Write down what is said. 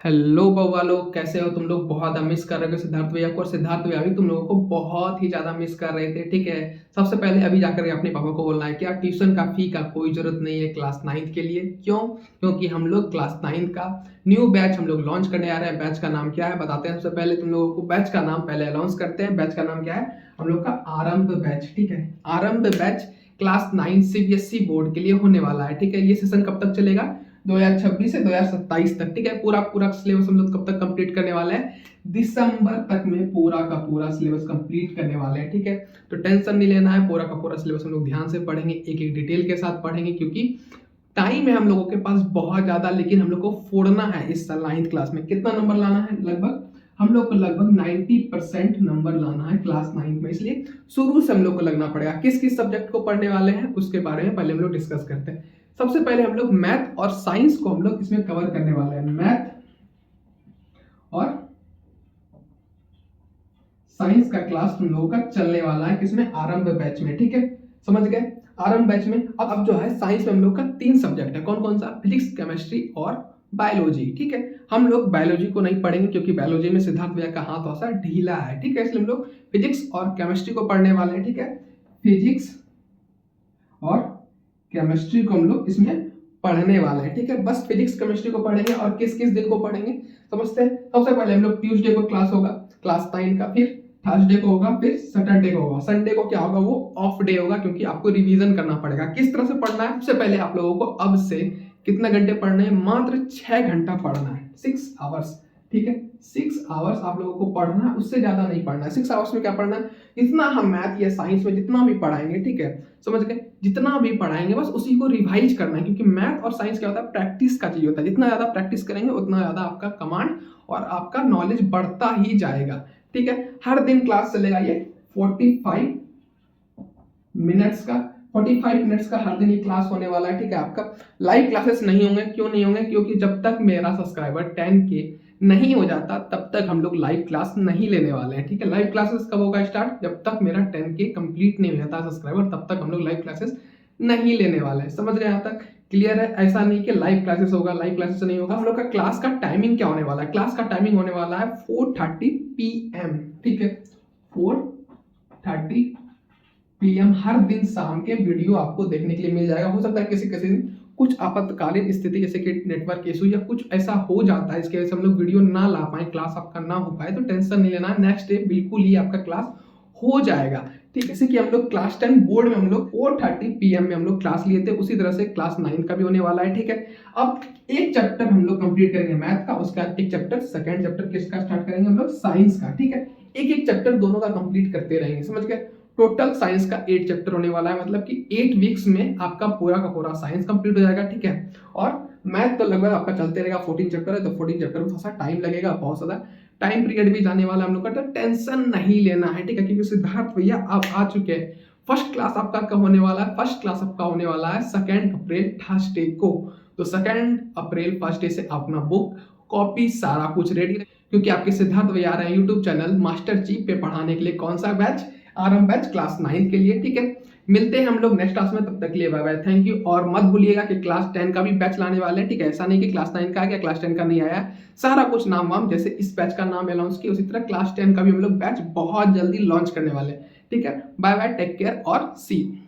Hello बवालो, कैसे हो तुम लोग। बहुत मिस कर रहे हो सिद्धार्थ भैया को, और सिद्धार्थ भैया भी तुम लोगों को बहुत ही ज्यादा मिस कर रहे थे। ठीक है, सबसे पहले अभी जाकर के अपने पापा को बोलना है क्या ट्यूशन का फी का कोई जरूरत नहीं है क्लास 9th के लिए। क्यों? क्योंकि हम लोग क्लास 9th का न्यू बैच हम लोग लॉन्च करने आ रहे हैं। बैच का नाम क्या है बताते हैं। सबसे पहले तुम लोगों को बैच का नाम पहले अनाउंस करते हैं। बैच का नाम क्या है हम लोग का? आरंभ बैच। ठीक है, आरंभ बैच क्लास 9 सीबीएसई बोर्ड के लिए होने वाला है। ठीक है, ये सेशन कब तक चलेगा? 2026 से 2027 तक। ठीक है, पूरा पूरा सिलेबस हम लोग कब तक कंप्लीट करने वाले हैं? दिसंबर तक में पूरा का पूरा सिलेबस कंप्लीट करने वाले हैं। ठीक है, तो टेंशन नहीं लेना है। पूरा का पूरा सिलेबस हम लोग ध्यान से पढ़ेंगे, एक एक डिटेल के साथ पढ़ेंगे, क्योंकि टाइम है हम लोगों के पास बहुत ज्यादा। लेकिन हम लोग को फोड़ना है इस साल 9th क्लास में। कितना नंबर लाना है? लगभग हम लोग को लगभग 90% नंबर लाना है क्लास 9th में। इसलिए शुरू से हम लोग को लगना पड़ेगा। किस किस सब्जेक्ट को पढ़ने वाले हैं उसके बारे में पहले हम लोग डिस्कस करते हैं। सबसे पहले हम लोग मैथ और साइंस को हम लोग इसमें कवर करने वाले हैं। मैथ और साइंस का क्लास तुम लोगों का चलने वाला है किसमें? आरंभ बैच में। ठीक है, समझ गए? आरंभ बैच में अब जो है साइंस में हम लोग का 3 सब्जेक्ट है। कौन कौन सा? फिजिक्स, केमिस्ट्री और बायोलॉजी। ठीक है, हम लोग बायोलॉजी को नहीं पढ़ेंगे क्योंकि बायोलॉजी में सिद्धार्थ भैया का हाथ थोड़ा सा ढीला है। ठीक है, इसलिए हम लोग फिजिक्स और केमिस्ट्री को पढ़ने वाले हैं। ठीक है, फिजिक्स और केमिस्ट्री को हम लोग इसमें पढ़ने वाले हैं। ठीक है, बस फिजिक्स केमिस्ट्री को पढ़ेंगे। और किस किस दिन को पढ़ेंगे समझते हैं। सबसे पहले हम लोग ट्यूसडे को क्लास होगा क्लास 9 का, फिर थर्सडे को होगा, फिर सैटरडे को होगा। संडे को क्या होगा? वो ऑफ डे होगा, क्योंकि आपको रिवीजन करना पड़ेगा। किस तरह से पढ़ना है? सबसे पहले आप लोगों को अब से कितना घंटे पढ़ने हैं? मात्र 6 घंटा पढ़ना है, 6 आवर्स। ठीक है, 6 आवर्स आप लोगों को पढ़ना है, उससे ज्यादा नहीं पढ़ना है। 6 आवर्स में क्या पढ़ना है? जितना हम मैथ या साइंस में जितना भी पढ़ाएंगे, ठीक है, समझ गए, जितना भी पढ़ाएंगे बस उसी को रिवाइज करना है। क्योंकि मैथ और साइंस क्या होता है? प्रैक्टिस का चीज होता है। जितना ज्यादा प्रैक्टिस करेंगे उतना ज्यादा आपका कमांड और आपका नॉलेज बढ़ता ही जाएगा। ठीक है, हर दिन क्लास चलेगा ये 45 मिनट्स का। 45 मिनट्स का हर दिन ये क्लास होने वाला है। ठीक है, आपका लाइव क्लासेस नहीं होंगे। क्यों नहीं होंगे? क्योंकि जब तक मेरा सब्सक्राइबर 10K नहीं हो जाता तब तक हम लोग लाइव क्लास नहीं लेने वाले हैं। ठीक है, लाइव क्लासेस कब होगा स्टार्ट? जब तक मेरा 10K कंप्लीट नहीं हो जाता सब्सक्राइबर, तब तक हम लोग लाइव क्लासेस नहीं लेने वाले हैं। समझ रहे हैं? यहाँ तक क्लियर है? ऐसा नहीं कि लाइव क्लासेस होगा, लाइव क्लासेस नहीं होगा। हम लोग का क्लास का टाइमिंग क्या होने वाला है? क्लास का टाइमिंग होने वाला है 4:30 PM। ठीक है, 4:30 PM हर दिन शाम के वीडियो आपको देखने के लिए मिल जाएगा। हो सकता है किसी किसी दिन कुछ आपातकालीन स्थिति जैसे कि नेटवर्क इशू या कुछ ऐसा हो जाता है, इसके वजह से हम लोग वीडियो ना ला पाए, क्लास आपका ना हो पाए, तो टेंशन नहीं लेना है। नेक्स्ट डे बिल्कुल ही आपका क्लास हो जाएगा। ठीक है, जैसे कि हम लोग क्लास 10 बोर्ड में हम लोग 4:30 PM में हम लोग क्लास लिए थे, उसी तरह से क्लास 9 का भी होने वाला है। ठीक है, अब एक चैप्टर हम लोग कंप्लीट करेंगे मैथ का, उसका एक चैप्टर, सेकंड चैप्टर किसका स्टार्ट करेंगे हम लोग? साइंस का। ठीक है, एक एक चैप्टर दोनों का कंप्लीट करते रहेंगे। समझ गए? टोटल साइंस का 8 चैप्टर होने वाला है, मतलब कि 8 वीक्स में आपका पूरा का पूरा साइंस कंप्लीट हो जाएगा। ठीक है, और मैथ तो लगभग आपका चलते रहेगा। 14 चैप्टर है तो 14 चैप्टर में थोड़ा सा टाइम लगेगा, बहुत ज्यादा टाइम पीरियड भी जाने वाला हम लोग का, तो टेंशन नहीं लेना है। ठीक है, क्योंकि सिद्धार्थ भैया आप आ चुके हैं। फर्स्ट क्लास आपका कब होने वाला है? फर्स्ट क्लास आपका होने वाला है 2 अप्रैल थर्सडे को। तो 2 अप्रैल फर्स्ट डे से अपना बुक कॉपी सारा कुछ रेडी, क्योंकि आपके सिद्धार्थ भैया आ रहे हैं यूट्यूब चैनल मास्टर चीफ पे पढ़ाने के लिए। कौन सा बैच? आरंभ बैच क्लास 9 के लिए। ठीक है, मिलते हैं हम लोग नेक्स्ट क्लास में, तब तक के लिए बाय बाय, थैंक यू। और मत भूलिएगा कि क्लास 10 का भी बैच लाने वाले हैं। ठीक है, ऐसा नहीं कि क्लास 9 का आ गया क्लास 10 का नहीं आया। सारा कुछ नाम वाम जैसे इस बैच का नाम अनाउंस किया, उसी तरह क्लास 10 का भी हम लोग बैच बहुत जल्दी लॉन्च करने वाले हैं। ठीक है, बाय बाय, टेक केयर और सी यू।